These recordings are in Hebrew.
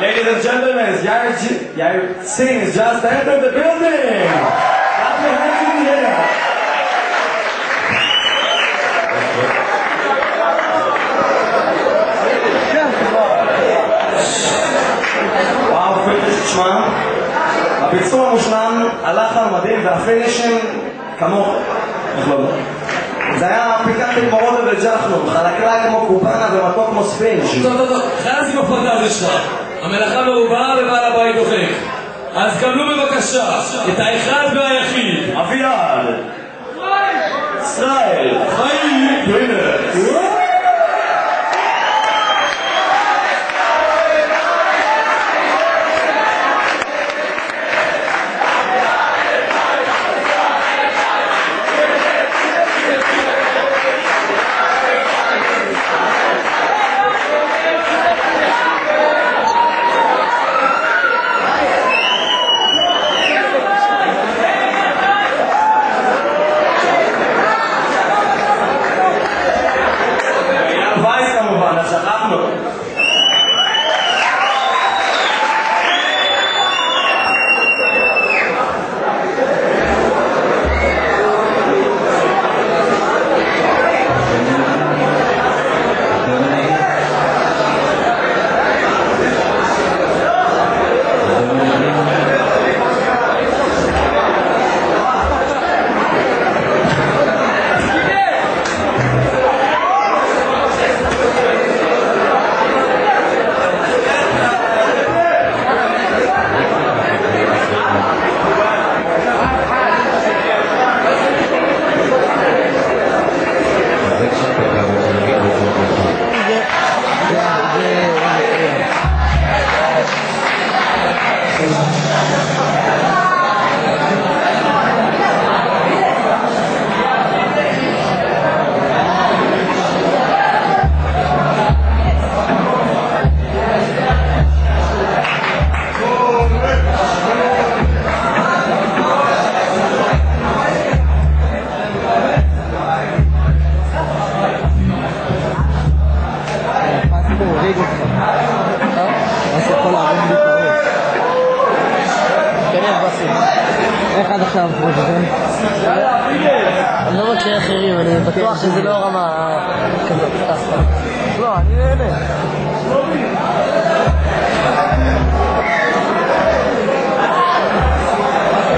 Ladies and gentlemen, Yair Singh just entered the building. Clap your hands in the air. וואו, פיניש, תשמע, הביצוע המושלם, הלחן מדהים והפינישים כמוך. זה היה פיקנטי כמו רובי וג'חנו, חלקלק כמו קובאנה ומתוק כמו ספינג'. טוב, חייב עם הפרטה שלך. המלאכה מרובה ובעל הבית דוחק. אז קבלו בבקשה את האחד והיחיד. אביעד. ישראל. חיים. פרינס. איך עד עכשיו פרוזן? אני לא מכיר אחרים, אני בטוח שזה לא רמה כזאת. לא, אני נהנה.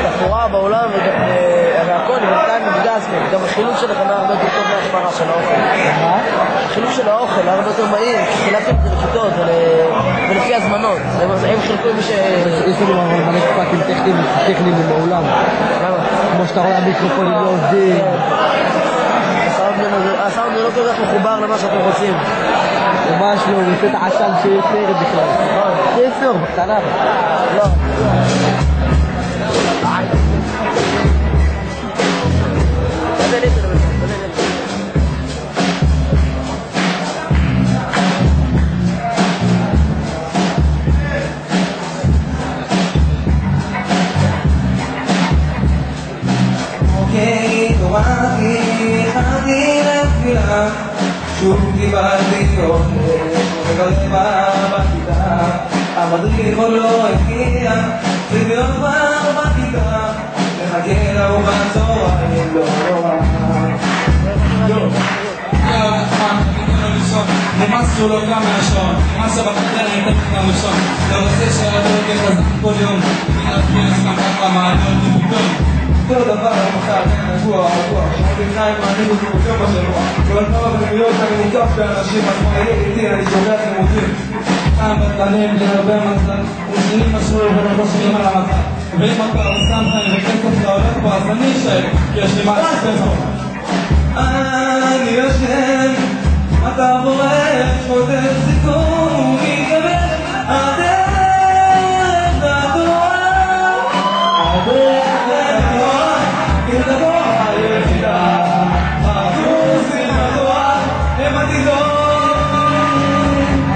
התפורה בעולם והכל, בינתיים נפגזנו. גם החילוף שלכם היה הרבה יותר טוב מהחמרה של האוכל. החילוף של האוכל היה הרבה יותר מהיר, כי חילפתם את זה לכיתות ולפי הזמנות. הם חילקו מי ש... יש לנו מלא פאקים טכניים בעולם. כמו שאתה רואה, המיקרופונים לא עובדים. הסאונד לא כל כך מחובר למה שאתם רוצים. ממש לא, הוא עושה את העשן שיש סרט בכלל. ספר, בקטנה. לא. שוב קיבלתי אוכל, ורבע בכיתה, המדריך עוד לא הגיע, ובעוד כבר בכיתה, מחכה לארוחת צהריים לא נורא. נמאס שהוא לא קם מהשעון, נמאס שבחדר הייתה בכלל ראשון, לא רוצה שהרדות יחזק כל יום, בגלל כנס גם ככה מעלות לפתאום. אותו דבר המחר, רגוע, רגוע, שמודיניים מענים אותי בכל בשבוע. כל פעם בדמיות אני מוקף באנשים, אז מה יהיה איתי, אני שוגע חימוכים. בטלנים, להרבה מזל, ושנים משרו ולא שנים על המזל. ואם אתה שם חיים וכסף להולך פה, אז אני אשאר, כי יש לי מה לספר פה. אני יושב, אתה בורח, חוטף סיכום, מתגבר, הדרך והתורה, הדרך והתורה, כתבוא היחידה, החוזים התורה, הם עתידות,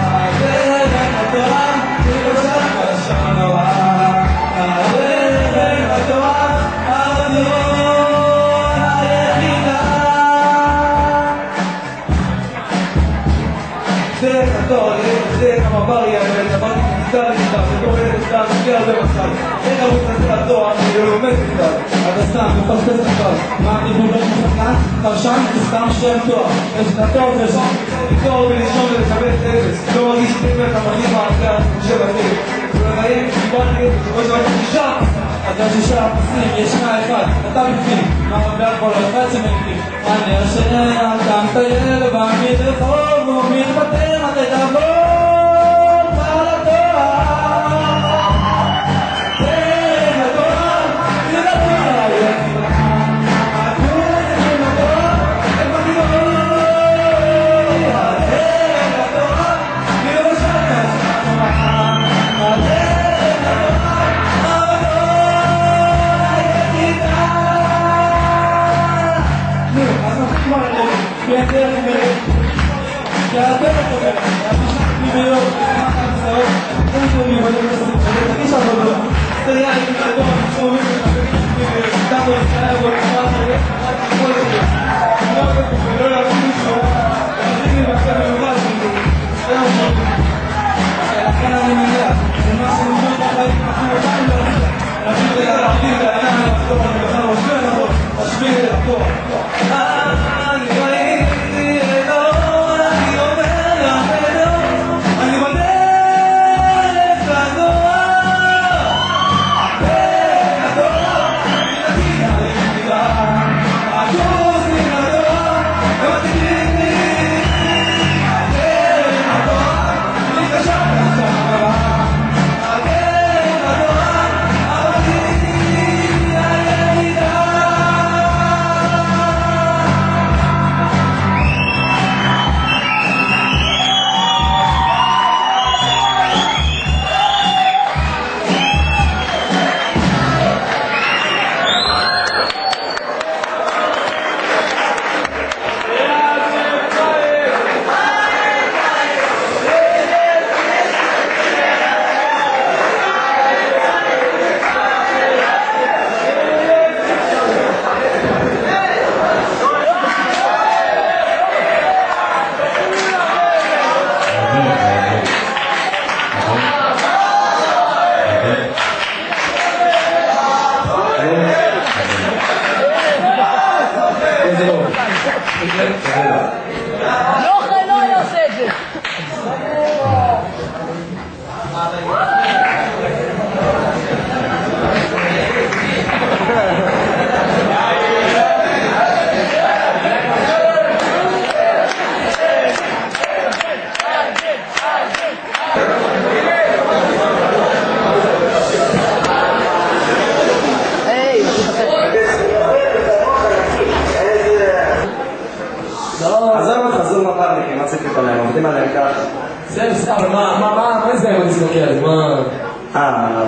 הדרך והתורה, כתבוא בשם נורא, הדרך והתורה, הרצון היחידה. דרך התורה, דרך אתה מגיע הרבה מצב. אין ערוץ לזה לתואר, אני לא לומד בכלל. אתה סתם, מפספס בכלל. מה, אני בובר משחקן? פרשן, זה סתם שם תואר. יש את התואר זה שם, לקרוא ולשמור ולקבל את אפס. לא מרגיש טבע, אתה מרגיש מערכת של הטבע. ולראים, דיברתי, עוד דבר שישה. אתה שישה, פסים, ישנה אחד, אתה בפנים. מה רבה כל אחד שמקרים? אני השנה, אתה מטייל, ועמיד רחוב, ומתפטר, אתה תעבור.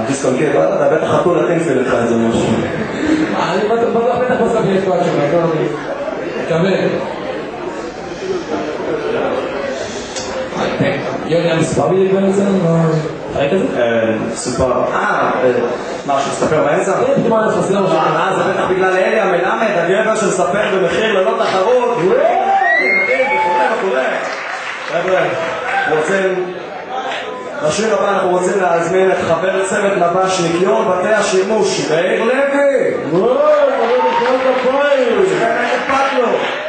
דיסקונקי, אתה בטח חתול הטינפל לך איזה משהו. אני בטח בסביר את כל שלך, קבל. יוני, המספר בלי באמצע? ראית את זה? סופר. משהו, ספר באמצע? כן, פתאום אני חסר משהו. זה בטח בגלל אלי המלמד, הגבר של ספר במחיר ללא תחרות. חבר'ה, בשיר הבא אנחנו רוצים להזמין את חבר צוות נבש ניקיון בתי השימוש, מאיר לוי! וואו, חבר בכלל כפיים! זה כאן אכפת לו!